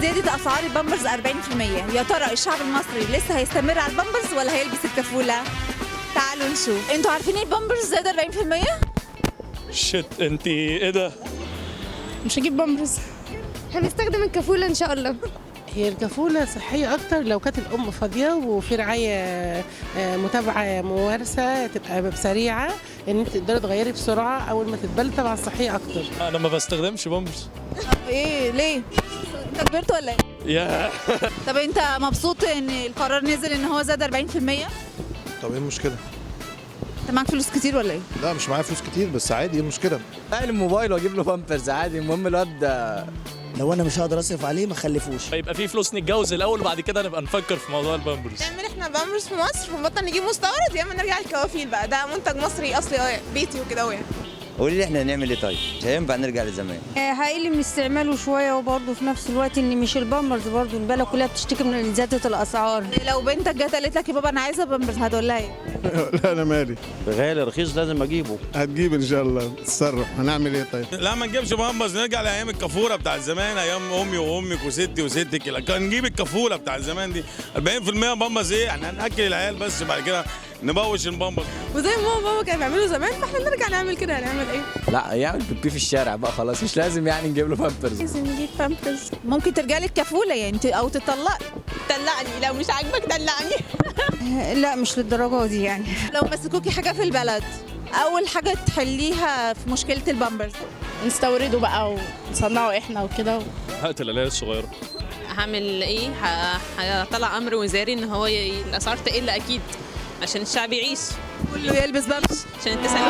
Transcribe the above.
زيادة أسعار البامبرز 40%، يا ترى الشعب المصري لسه هيستمر على البامبرز ولا هيلبس الكفولة؟ تعالوا نشوف. انتوا عارفين البامبرز زاد 40%؟ شت انت ايه ده؟ مش هجيب بامبرز، هنستخدم الكفولة إن شاء الله. هي الكفولة صحية أكتر لو كانت الأم فاضية وفي رعاية متابعة ممارسة تبقى سريعة، إن أنت تقدري تغيري بسرعة أول ما تتبل. طبعا صحية أكتر. انا ما بستخدمش بامبرز. طب ايه ليه؟ انت كبرت ولا ايه؟ يا طب انت مبسوط ان القرار نزل ان هو زاد 40%؟ طب ايه المشكلة؟ انت معاك فلوس كتير ولا ايه؟ لا مش معايا فلوس كتير بس عادي، ايه المشكلة؟ اقلب الموبايل واجيب له بامبرز عادي، المهم الواد لو انا مش هقدر اصرف عليه ما خلفوش. يبقى في فلوس نتجوز الاول وبعد كده نبقى نفكر في موضوع البامبرز. نعمل احنا بامبرز في مصر ونبطل نجيب مستورد، يا اما نرجع للكوافيل بقى، ده منتج مصري اصلي بيتي وكده يعني. قولي لي احنا هنعمل ايه طيب؟ مش هينفع نرجع لزمان. هيقل من استعماله شوية، وبرضه في نفس الوقت إن مش البامبرز برضه البلد كلها بتشتكي من زيادة الأسعار. لو بنتك جت قالت لك يا بابا انا عايزه بامبرز هتقول لها ايه؟ لا انا مالي، غالي رخيص لازم اجيبه. هتجيب ان شاء الله، تتصرف. هنعمل ايه طيب؟ لا ما نجيبش بامبرز، نرجع لايام الكافوره بتاع زمان، ايام امي وامك وستي وستك، كان نجيب الكافوره بتاع زمان دي. 40% بامبرز ايه؟ احنا هناكل العيال بس بعد كده نبوش البامبرز. وزي ما ماما وبابا كانوا بيعملوا زمان، فاحنا نرجع نعمل كده، هنعمل ايه؟ لا يعمل بيبي في الشارع بقى خلاص، مش لازم يعني نجيب له بامبرز. لازم نجيب بامبرز. ممكن ترجع لك كفوله يعني او تطلقي. دلعني، لو مش عاجبك دلعني. لا مش للدرجة دي يعني. لو مسكوكي حاجه في البلد اول حاجه تحليها في مشكله البامبرز؟ نستورده بقى ونصنعه احنا وكده. هقتل العيال الصغيره. هعمل ايه؟ هطلع امر وزاري ان هو الاسعار تقل اكيد عشان الشعب يعيش، كله يلبس بامبرز عشان التسعير